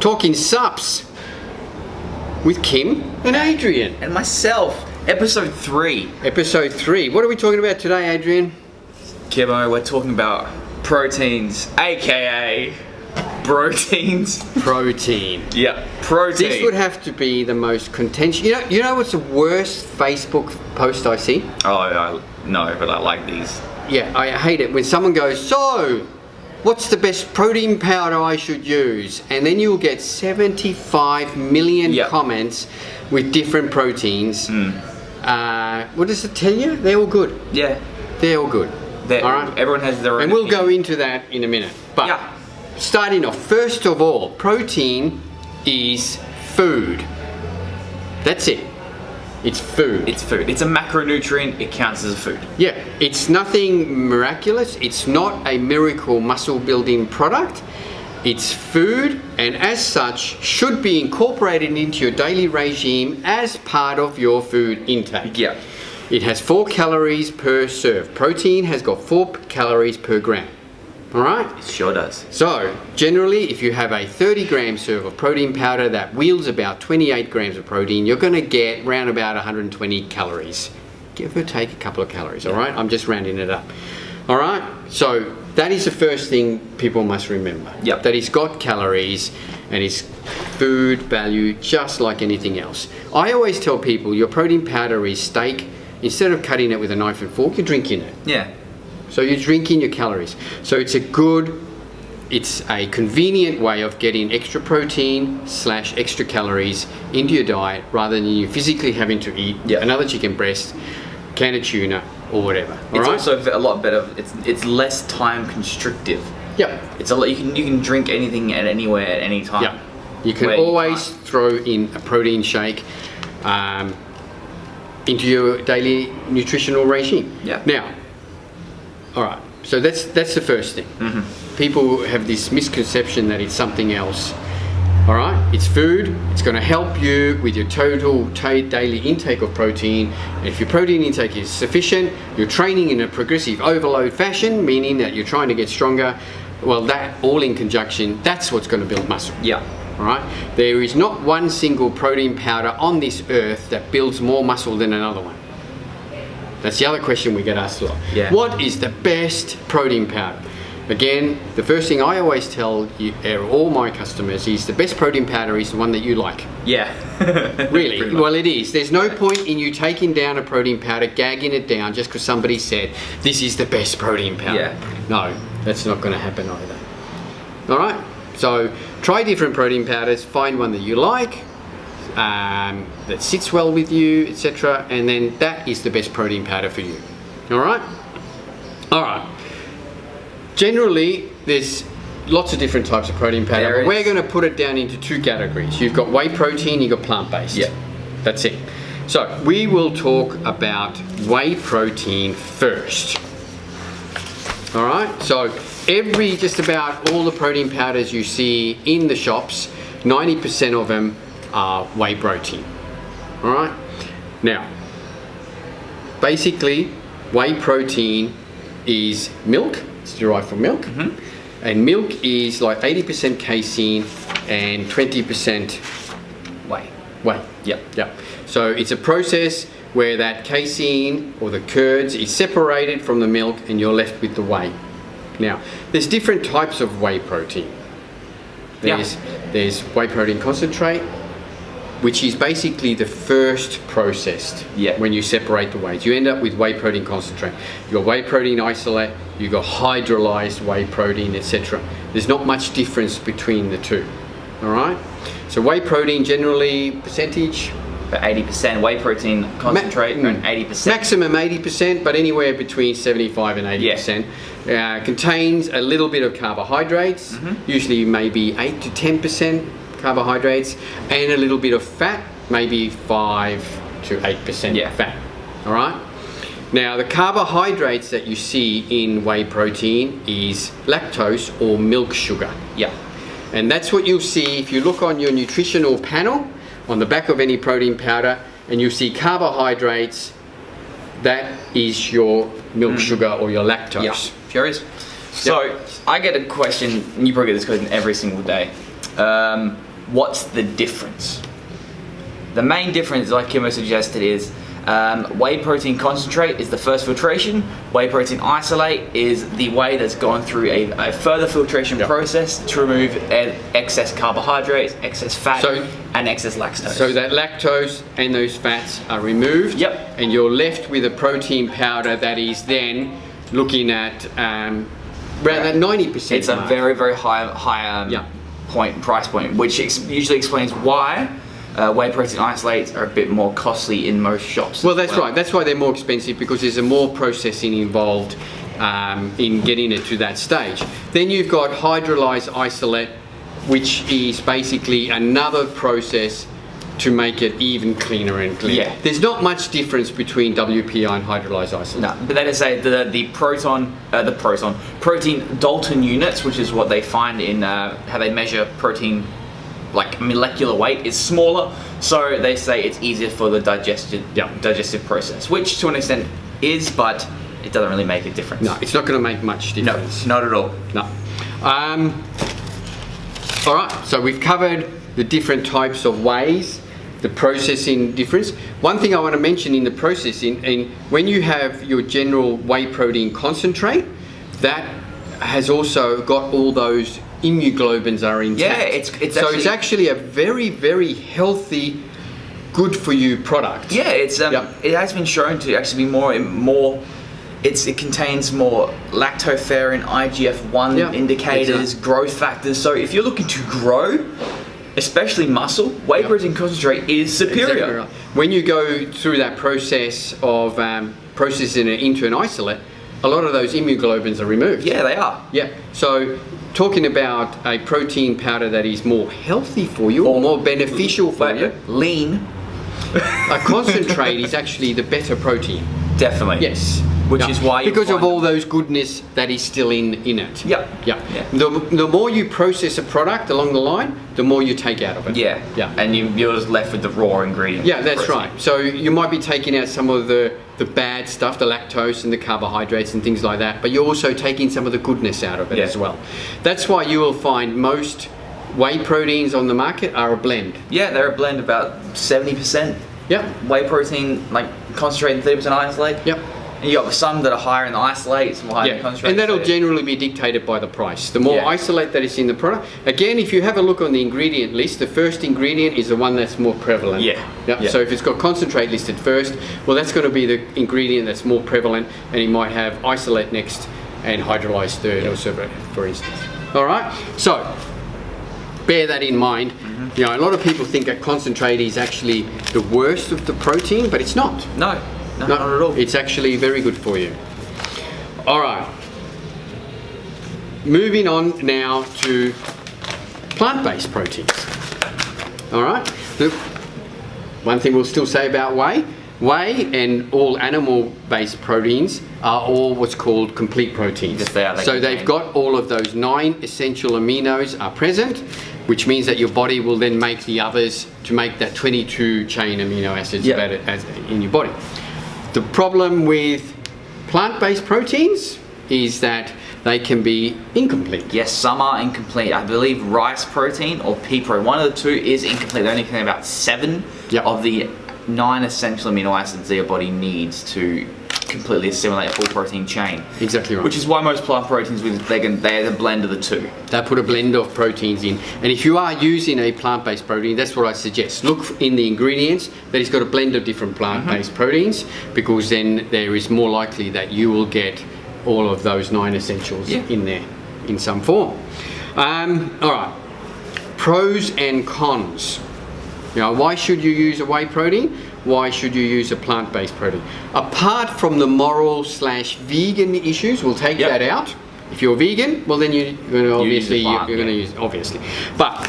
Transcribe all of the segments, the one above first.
Talking Supps with Kim and Adrian. And myself, episode 3. Episode 3. What are we talking about today, Adrian? Kimmo, we're talking about proteins, aka proteins. Protein. Yeah, protein. This would have to be the most contentious. You know what's the worst Facebook post I see? Oh, no, but I like these. Yeah, I hate it when someone goes, so, what's the best protein powder I should use? And then you'll get 75 million comments with different proteins. What does it tell you? They're all good. Yeah. They're all good. All right. Everyone has their own. And we'll go into that in a minute. But starting off, first of all, protein is food. That's it. It's food. It's food. It's a macronutrient. It counts as a food. Yeah. It's nothing miraculous. It's not a miracle muscle building product. It's food, and as such should be incorporated into your daily regime as part of your food intake. Yeah. It has 4 calories per serve. Protein has got 4 calories per gram. All right? It sure does. So, generally, if you have a 30-gram serve of protein powder that wields about 28 grams of protein, you're going to get around about 120 calories. Give or take a couple of calories, all right? I'm just rounding it up. All right? So, that is the first thing people must remember. Yep. That it's got calories and it's food value just like anything else. I always tell people your protein powder is steak. Instead of cutting it with a knife and fork, you're drinking it. Yeah. So you're drinking your calories. So it's a convenient way of getting extra protein / extra calories into your diet rather than you physically having to eat another chicken breast, can of tuna, or whatever. It's also a lot better. It's less time constrictive. Yep. It's a lot. You can drink anything at anywhere at any time. Yep. You can always throw in a protein shake into your daily nutritional regime. Yeah. Now, all right. So that's the first thing. Mm-hmm. People have this misconception that it's something else. All right. It's food. It's going to help you with your total daily intake of protein. And if your protein intake is sufficient, you're training in a progressive overload fashion, meaning that you're trying to get stronger. Well, that all in conjunction, that's what's going to build muscle. Yeah. All right. There is not one single protein powder on this earth that builds more muscle than another one. That's the other question we get asked a lot. Yeah. What is the best protein powder? Again, the first thing I always tell all my customers is the best protein powder is the one that you like. Yeah. Really? Well, it is. There's no point in you taking down a protein powder, gagging it down just because somebody said this is the best protein powder. Yeah. No, that's not going to happen either. All right. So try different protein powders. Find one that you like, that sits well with you, etc. And then that is the best protein powder for you. All right. All right. Generally, there's lots of different types of protein powder. We're going to put it down into 2 categories. You've got whey protein, you've got plant-based. Yeah. That's it. So we will talk about whey protein first. All right. So just about all the protein powders you see in the shops, 90% of them are whey protein. All right. Now, basically, whey protein is milk. It's derived from milk, and milk is like 80% casein and 20% Whey. Yep. So it's a process where that casein or the curds is separated from the milk, and you're left with the whey. Now, there's different types of whey protein. There's whey protein concentrate, which is basically the first processed when you separate the wheys. You end up with whey protein concentrate. You've got whey protein isolate, you've got hydrolyzed whey protein, etc. There's not much difference between the two. All right? So whey protein generally percentage? About 80%. Whey protein concentrate, around 80%. Maximum 80%, but anywhere between 75 and 80%. Contains a little bit of carbohydrates, usually maybe 8 to 10%. carbohydrates, and a little bit of fat, maybe 5 to 8% fat. All right. Now, the carbohydrates that you see in whey protein is lactose or milk sugar. Yeah. And that's what you'll see if you look on your nutritional panel on the back of any protein powder, and you see carbohydrates. That is your milk sugar or your lactose. Yeah, sure is. So I get a question, and you probably get this question every single day. What's the difference? The main difference, like Kimmo suggested, is whey protein concentrate is the first filtration. Whey protein isolate is the whey that's gone through a further filtration process to remove excess carbohydrates, excess fat, and excess lactose. So that lactose and those fats are removed. Yep. And you're left with a protein powder that is then looking at around that 90%. It's a very, very high price point, which usually explains why whey protein isolates are a bit more costly in most shops. Well, that's right. That's why they're more expensive, because there's more processing involved in getting it to that stage. Then you've got hydrolyzed isolate, which is basically another process to make it even cleaner and cleaner. Yeah. There's not much difference between WPI and hydrolyzed isolate. No, but they say the protein Dalton units, which is what they find in how they measure protein, like molecular weight, is smaller, so they say it's easier for the digestive process, which to an extent is, but it doesn't really make a difference. No, it's not going to make much difference. No, not at all. No. All right, so we've covered the different types of wheys, the processing difference. One thing I want to mention in the processing, and when you have your general whey protein concentrate, that has also got all those immunoglobulins are intact. Yeah, it's actually a very, very healthy, good for you product. Yeah, it has been shown to actually be more. It contains more lactoferrin, IGF-1 indicators, growth factors. So if you're looking to grow, especially muscle, whey protein concentrate is superior. Exactly right. When you go through that process of processing it into an isolate, a lot of those immunoglobulins are removed. Yeah, they are. Yeah. So talking about a protein powder that is more healthy for you or more beneficial for you, lean. A concentrate is actually the better protein. Definitely. Yes. Which is why because of all those goodness that is still in it. Yep. Yeah. The more you process a product along the line, the more you take out of it. Yeah. And you're just left with the raw ingredients. Yeah, that's right. So you might be taking out some of the bad stuff, the lactose and the carbohydrates and things like that, but you're also taking some of the goodness out of it as well. That's why you will find most whey proteins on the market are a blend. Yeah, they're a blend, about 70%. Yep. Whey protein, like concentrated 30% isolate. Yep. And you got some that are higher in the isolate, some higher in the concentrate. And that'll generally be dictated by the price. The more isolate that is in the product. Again, if you have a look on the ingredient list, the first ingredient is the one that's more prevalent. Yeah. So if it's got concentrate listed first, well, that's going to be the ingredient that's more prevalent, and you might have isolate next and hydrolyzed third, or so, for instance. All right. So bear that in mind. You know, a lot of people think that concentrate is actually the worst of the protein, but it's not. No, not at all. It's actually very good for you. All right. Moving on now to plant-based proteins. All right. Look, one thing we'll still say about whey and all animal-based proteins are all what's called complete proteins. Yes, they are. So they've got all of those 9 essential aminos are present, which means that your body will then make the others to make that 22 chain amino acids in your body. The problem with plant-based proteins is that they can be incomplete. Yes, some are incomplete. I believe rice protein or pea protein, one of the two is incomplete. They only contain about 7 of the 9 essential amino acids that your body needs to completely assimilate a full protein chain. Exactly right. Which is why most plant proteins, they're the blend of the two. They put a blend of proteins in. And if you are using a plant-based protein, that's what I suggest. Look in the ingredients that it's got a blend of different plant-based proteins, because then there is more likely that you will get all of those 9 essentials in there in some form. All right. Pros and cons. You know, why should you use a whey protein? Why should you use a plant-based protein? Apart from the moral/vegan issues, we'll take that out. If you're vegan, well then you're going to obviously use obviously. But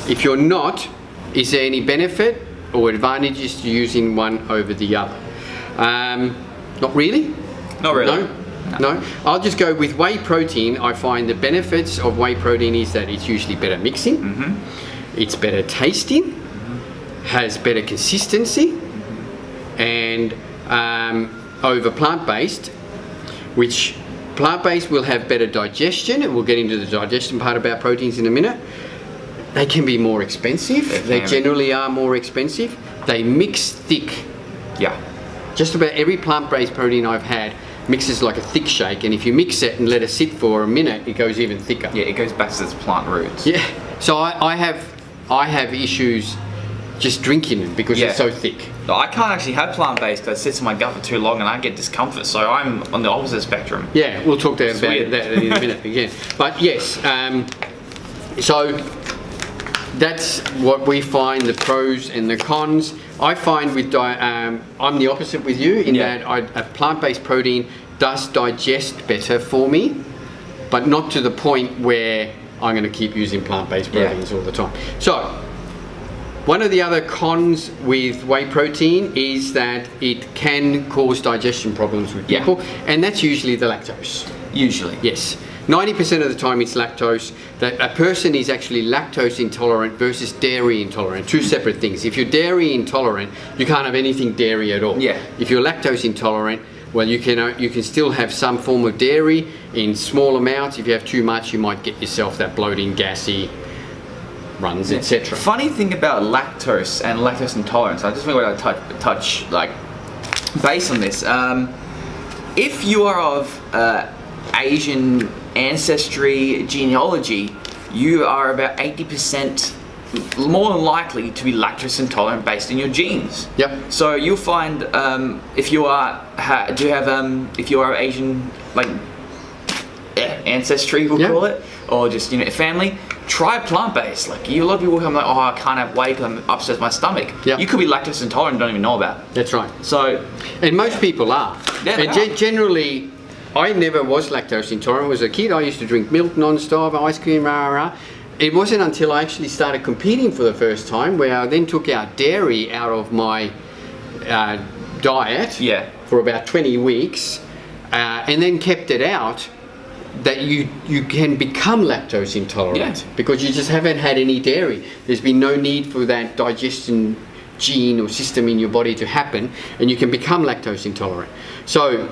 if you're not, is there any benefit or advantages to using one over the other? Not really. Not really. No. I'll just go with whey protein. I find the benefits of whey protein is that it's usually better mixing, it's better tasting, has better consistency, and over plant-based, which plant-based will have better digestion, and we'll get into the digestion part about proteins in a minute. They can be more expensive. They generally are more expensive. They mix thick. Yeah. Just about every plant-based protein I've had mixes like a thick shake, and if you mix it and let it sit for a minute, it goes even thicker. Yeah, it goes back to its plant roots. Yeah. So I have issues just drinking it because it's so thick. No, I can't actually have plant-based because it sits in my gut for too long and I get discomfort. So I'm on the opposite spectrum. Yeah, we'll talk about that in a minute again. But yes, so that's what we find, the pros and the cons. I find with I'm the opposite with you in that a plant-based protein does digest better for me, but not to the point where I'm going to keep using plant-based proteins all the time. So one of the other cons with whey protein is that it can cause digestion problems with people, and that's usually the lactose. Usually. Yes. 90% of the time it's lactose. That a person is actually lactose intolerant versus dairy intolerant. Two separate things. If you're dairy intolerant, you can't have anything dairy at all. Yeah. If you're lactose intolerant, well, you can still have some form of dairy in small amounts. If you have too much, you might get yourself that bloating, gassy runs, etc. Funny thing about lactose and lactose intolerance, I just want to touch like base on this. If you are of Asian ancestry genealogy, you are about 80% more likely to be lactose intolerant based on your genes. Yep. So you'll find if you are if you are Asian ancestry, we'll call it, or just family, try plant-based. Like a lot of people come like, oh, I can't have whey because I'm upset with my stomach. Yep. You could be lactose intolerant and don't even know about it. That's right. So, and most people are. Yeah, and generally, I never was lactose intolerant. As a kid, I used to drink milk non-stop, ice cream, rah, rah, rah. It wasn't until I actually started competing for the first time where I then took out dairy out of my diet for about 20 weeks and then kept it out, that you can become lactose intolerant because you just haven't had any dairy. There's been no need for that digestion gene or system in your body to happen, and you can become lactose intolerant. So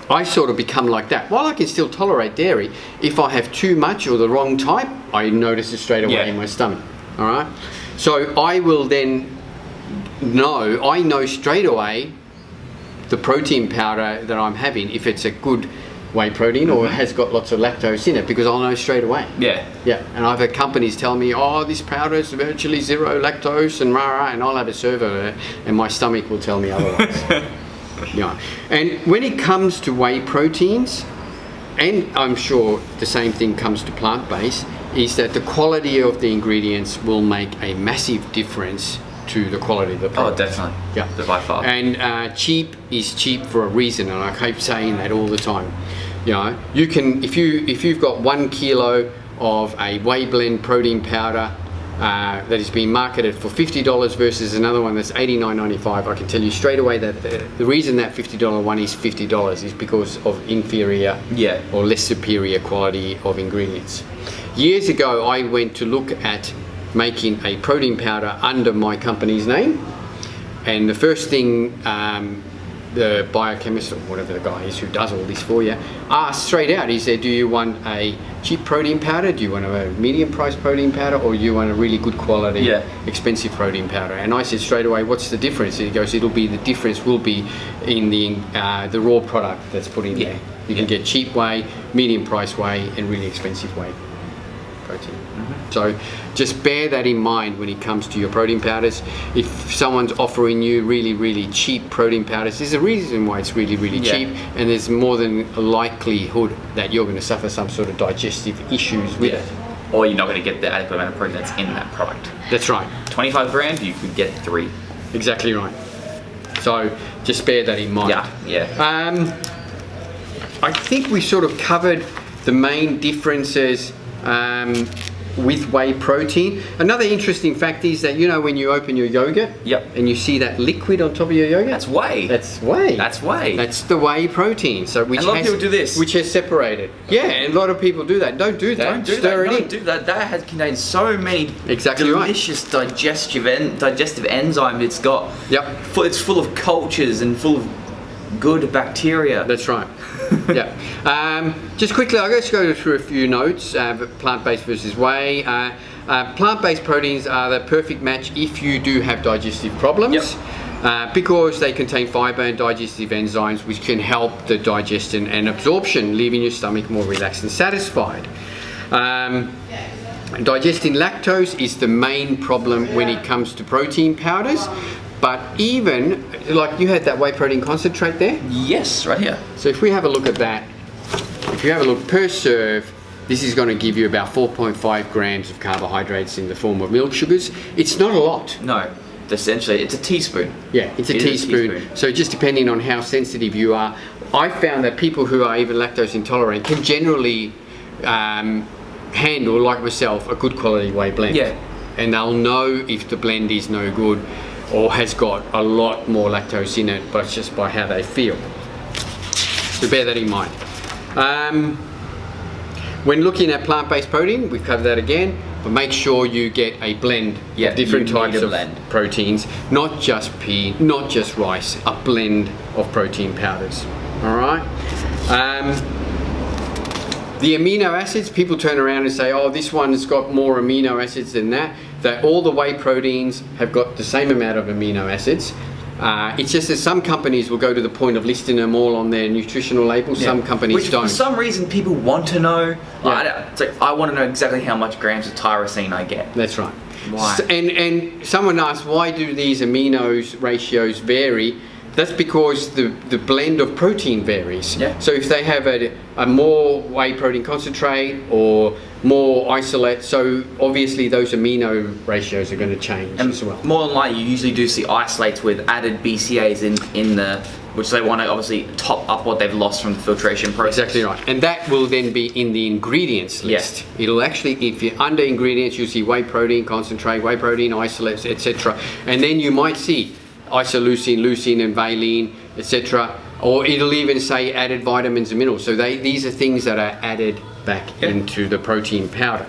I sort of become like that. While I can still tolerate dairy, if I have too much or the wrong type, I notice it straight away in my stomach. All right. So I will then know straight away the protein powder that I'm having, if it's a good whey protein or has got lots of lactose in it, because I'll know straight away. Yeah. And I've had companies tell me, oh, this powder is virtually zero lactose and rah, and I'll have a serve of it and my stomach will tell me otherwise. And when it comes to whey proteins, and I'm sure the same thing comes to plant-based, is that the quality of the ingredients will make a massive difference to the quality of the product. Oh, definitely. Yeah, by far. And cheap is cheap for a reason, and I keep saying that all the time. You can, if you've got 1 kilo of a whey blend protein powder that is being marketed for $50 versus another one that's $89.95, I can tell you straight away that the reason that $50 one is $50 is because of inferior or less superior quality of ingredients. Years ago, I went to look at making a protein powder under my company's name, and the first thing the biochemist or whatever the guy is who does all this for you asked straight out, he said, do you want a cheap protein powder, do you want a medium priced protein powder, or do you want a really good quality expensive protein powder? And I said straight away, what's the difference? He goes, the difference will be in the raw product that's put in there. You can get cheap whey, medium price whey, and really expensive whey protein. So just bear that in mind when it comes to your protein powders. If someone's offering you really, really cheap protein powders, there's a reason why it's really, really cheap, and there's more than a likelihood that you're going to suffer some sort of digestive issues with it. Or you're not going to get the adequate amount of protein that's in that product. That's right. 25 grams, you could get 3. Exactly right. So just bear that in mind. I think we sort of covered the main differences with whey protein. Another interesting fact is that when you open your yogurt and you see that liquid on top of your yogurt, that's whey. That's whey. That's whey. That's the whey protein. So and a lot of people do this, which has separated. And a lot of people do that. Don't do that. Don't do that. That contains so many delicious digestive enzymes. It's got it's full of cultures and full of good bacteria. That's right. Just quickly, I'll just go through a few notes. Plant-based versus whey. Plant-based proteins are the perfect match if you do have digestive problems. Because they contain fiber and digestive enzymes which can help the digestion and absorption, leaving your stomach more relaxed and satisfied. Digesting lactose is the main problem when it comes to protein powders, but even, like you had that whey protein concentrate there? Yes, right here. So if we have a look at that, if you have a look per serve, this is going to give you about 4.5 grams of carbohydrates in the form of milk sugars. It's not a lot. No. Essentially, it's a teaspoon. Yeah, it's a teaspoon. So just depending on how sensitive you are, I found that people who are even lactose intolerant can generally handle, like myself, a good quality whey blend. Yeah. And they'll know if the blend is no good or has got a lot more lactose in it, but it's just by how they feel. So bear that in mind. When looking at plant-based protein, we've covered that again. But make sure you get a blend of different types of proteins, not just pea, not just rice, a blend of protein powders. All right. The amino acids, people turn around and say, oh, this one's got more amino acids than that. That all the whey proteins have got the same amount of amino acids. It's just that some companies will go to the point of listing them all on their nutritional labels. Some companies don't. For some reason, people want to know. It's like, I want to know exactly how much grams of tyrosine I get. That's right. Why? And someone asked, why do these amino ratios vary? That's because the blend of protein varies. Yeah. So if they have a more whey protein concentrate or more isolate, so obviously those amino ratios are going to change as well. More than likely, you usually do see isolates with added BCAAs in the, which they want to obviously top up what they've lost from the filtration process. Exactly right. And that will then be in the ingredients list. Yeah. It'll actually, if you're under ingredients, you'll see whey protein concentrate, whey protein isolates, etc. And then you might see isoleucine, leucine and valine, etc. Or it'll even say added vitamins and minerals. So these are things that are added back into the protein powder.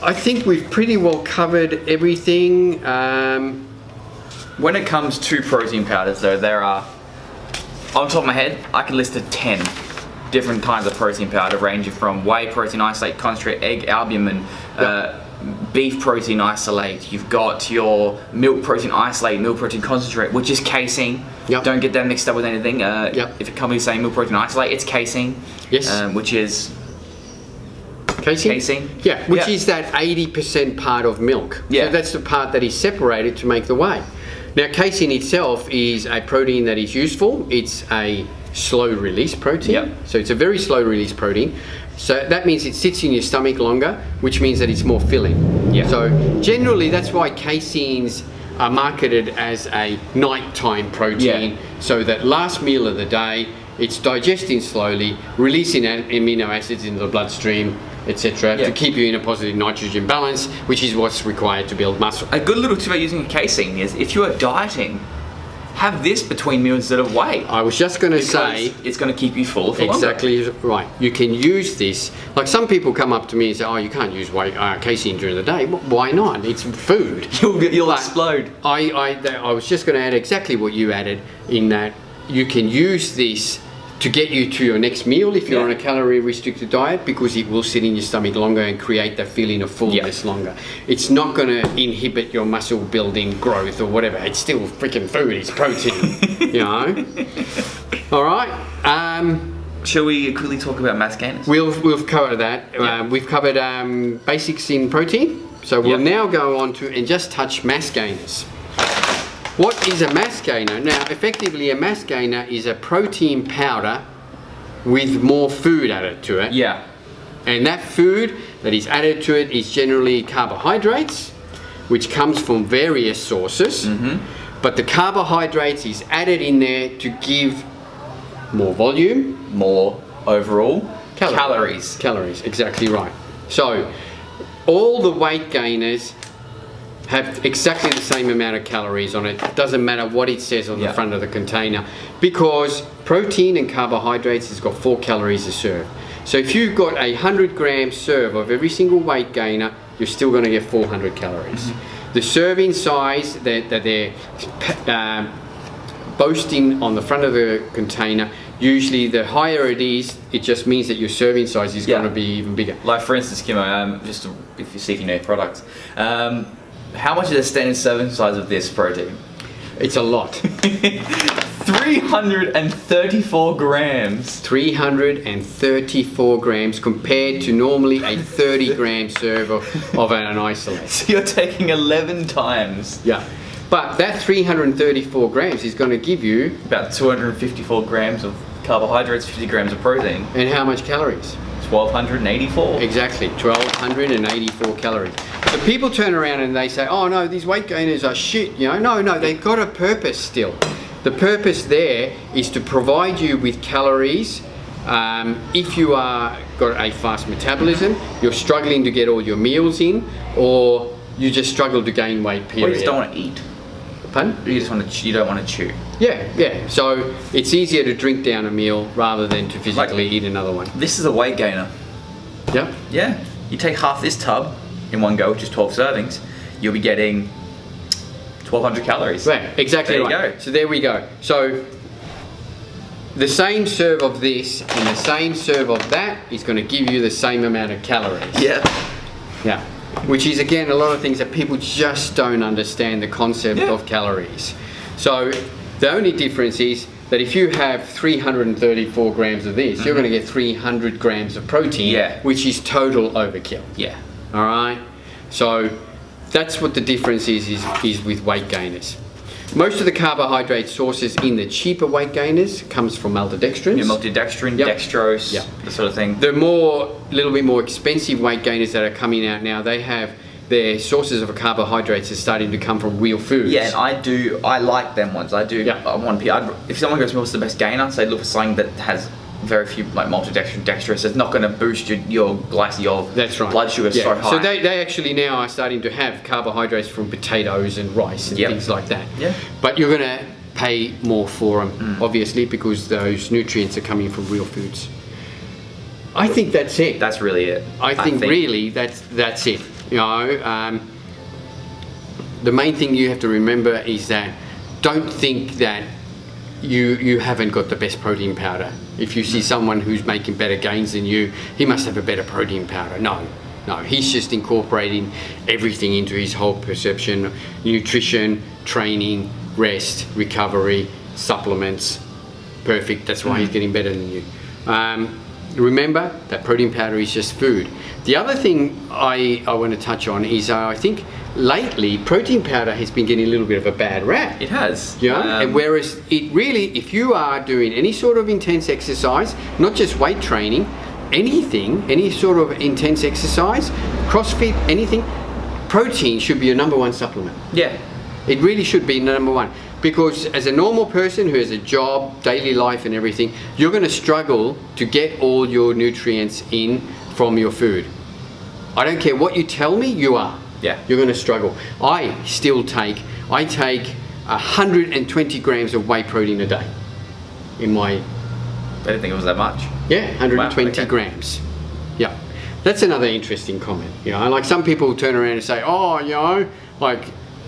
I think we've pretty well covered everything. When it comes to protein powders though, there are, on top of my head, I can list 10 different kinds of protein powder, ranging from whey protein isolate, concentrate, egg albumin, beef protein isolate. You've got your milk protein isolate, milk protein concentrate, which is casein. Don't get that mixed up with anything. If a company's saying milk protein isolate, it's casein. Yes. Which is casein. Yeah, which is that 80% part of milk. Yeah. So that's the part that is separated to make the whey. Now, casein itself is a protein that is useful. It's a slow release protein. So it's a very slow release protein. So that means it sits in your stomach longer, which means that it's more filling. So generally, that's why caseins are marketed as a nighttime protein. So that last meal of the day, it's digesting slowly, releasing amino acids into the bloodstream, etc. to keep you in a positive nitrogen balance, which is what's required to build muscle. A good little tip about using a casein is if you are dieting, have this between meals instead of whey. I was just going to say, it's going to keep you full for longer. Exactly right. You can use this. Like some people come up to me and say, "Oh, you can't use casein during the day." Why not? It's food. You'll explode. I was just going to add exactly what you added, in that you can use this to get you to your next meal if you're on a calorie restricted diet, because it will sit in your stomach longer and create that feeling of fullness longer. It's not going to inhibit your muscle building growth or whatever. It's still freaking food. It's protein. You know. All right. Shall we quickly talk about mass gainers? We'll cover that. We've covered basics in protein. So we'll now go on to and just touch mass gainers. What is a mass gainer? Now, effectively, a mass gainer is a protein powder with more food added to it. And that food that is added to it is generally carbohydrates, which comes from various sources. But the carbohydrates is added in there to give more volume, more overall calories. Calories, exactly right. So, all the weight gainers have exactly the same amount of calories on it. It doesn't matter what it says on the front of the container, because protein and carbohydrates has got 4 calories a serve. So if you've got a 100-gram serve of every single weight gainer, you're still going to get 400 calories. The serving size that they're boasting on the front of the container Usually the higher it is, it just means that your serving size is going to be even bigger. Like for instance, Kimmo, just if you see if you know your products, how much is the standard serving size of this protein? It's a lot. 334 grams. 334 grams compared to normally a 30 gram serve of an isolate. So you're taking 11 times. Yeah. But that 334 grams is going to give you about 254 grams of carbohydrates, 50 grams of protein. And how much calories? 1284. Exactly, 1284 calories. So people turn around and they say, oh no, these weight gainers are shit, you know. No, they've got a purpose still. The purpose there is to provide you with calories. If you are got a fast metabolism, you're struggling to get all your meals in, or you just struggle to gain weight, period. Or you just don't want to eat. Pardon? You don't want to chew. Yeah. So it's easier to drink down a meal rather than to physically eat another one. This is a weight gainer. Yeah. Yeah. You take half this tub in one go, which is 12 servings, you'll be getting 1,200 calories. Right, exactly right. There you go. So there we go. So the same serve of this and the same serve of that is going to give you the same amount of calories. Yeah. Yeah. Which is again a lot of things that people just don't understand the concept of calories. So the only difference is that if you have 334 grams of this, you're going to get 300 grams of protein, which is total overkill. Yeah. All right. So that's what the difference is with weight gainers. Most of the carbohydrate sources in the cheaper weight gainers comes from maltodextrins. Yeah, maltodextrin, dextrose, the sort of thing. The little bit more expensive weight gainers that are coming out now, they have their sources of carbohydrates are starting to come from real foods. Yeah, and I like them ones. I do. Yeah. I want to. If someone goes, "What's the best gainer?" Say, look for something that has very few like maltodextrin, dextrose. It's not going to boost your That's right. blood sugar so high. So they actually now are starting to have carbohydrates from potatoes and rice and things like that. Yeah. But you're going to pay more for them, obviously, because those nutrients are coming from real foods. I think that's it. That's really it. I think really that's it. You know, the main thing you have to remember is that don't think that you haven't got the best protein powder. If you see someone who's making better gains than you, he must have a better protein powder. No, he's just incorporating everything into his whole perception: nutrition, training, rest, recovery, supplements. Perfect. That's why he's getting better than you. Remember that protein powder is just food. The other thing I want to touch on is I think lately protein powder has been getting a little bit of a bad rap. It has. Yeah. And whereas it really, if you are doing any sort of intense exercise, not just weight training, anything, any sort of intense exercise, CrossFit, anything, protein should be your number one supplement. Yeah. It really should be number one. Because as a normal person who has a job, daily life and everything, you're going to struggle to get all your nutrients in from your food. I don't care what you tell me, you are. Yeah. You're going to struggle. I take 120 grams of whey protein a day in my... I didn't think it was that much. Yeah, 120 Wow, okay. grams. Yeah. That's another interesting comment. You know, like some people turn around and say, oh, you know, like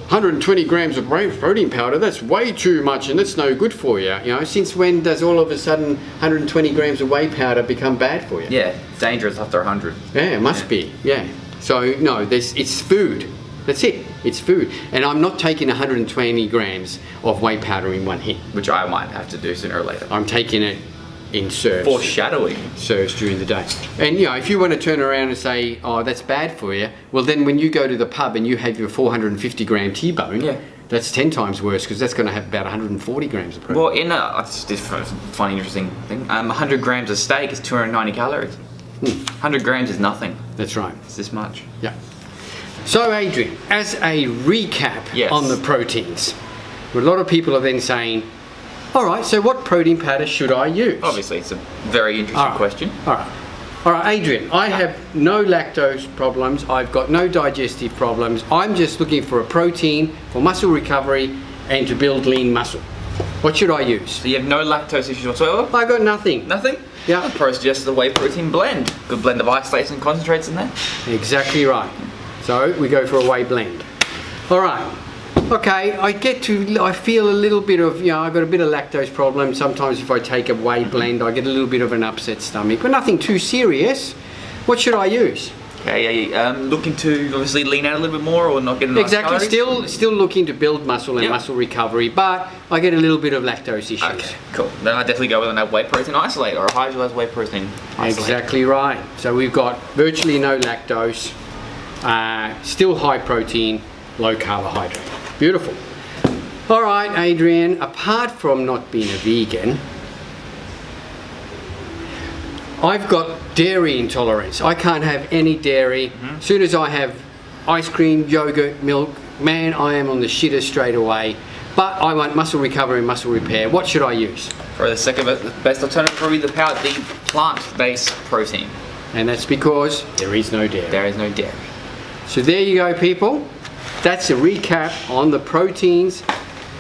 120 grams of protein powder, that's way too much and that's no good for you. You know, since when does all of a sudden 120 grams of whey powder become bad for you? Yeah, dangerous after 100. Yeah, it must be. Yeah. So no, it's food. That's it. It's food. And I'm not taking 120 grams of whey powder in one hit. Which I might have to do sooner or later. I'm taking it in serves. Foreshadowing. Serves during the day. And you know, if you want to turn around and say, oh, that's bad for you, well then when you go to the pub and you have your 450 gram T-bone, that's 10 times worse because that's going to have about 140 grams of protein. Well, it's just a funny, interesting thing. 100 grams of steak is 290 calories. 100 grams is nothing. That's right. It's this much. Yeah. So Adrian, as a recap on the proteins, a lot of people are then saying, all right, so what protein powder should I use? Obviously, it's a very interesting question. All right, Adrian, I have no lactose problems. I've got no digestive problems. I'm just looking for a protein for muscle recovery and to build lean muscle. What should I use? So you have no lactose issues whatsoever? I got nothing. Nothing? Yeah. I'd probably suggest the whey protein blend. Good blend of isolates and concentrates in there. Exactly right. So we go for a whey blend. All right. Okay, I feel a little bit of, I've got a bit of lactose problem. Sometimes if I take a whey blend, I get a little bit of an upset stomach, but nothing too serious. What should I use? Okay, looking to obviously lean out a little bit more or not get enough Exactly, calories? still looking to build muscle and muscle recovery, but I get a little bit of lactose issues. Okay, cool. Then I definitely go with a whey protein isolate or a hydrolyzed whey protein isolate. Exactly right. So we've got virtually no lactose, still high protein, low carbohydrate. Beautiful. All right, Adrian, apart from not being a vegan, I've got dairy intolerance. I can't have any dairy. As soon as I have ice cream, yogurt, milk, man, I am on the shitter straight away. But I want muscle recovery and muscle repair. What should I use? For the second best alternative, probably the plant-based protein. And that's because there is no dairy. There is no dairy. So there you go, people. That's a recap on the proteins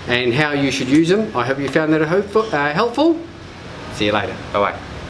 and how you should use them. I hope you found that helpful. See you later. Bye-bye.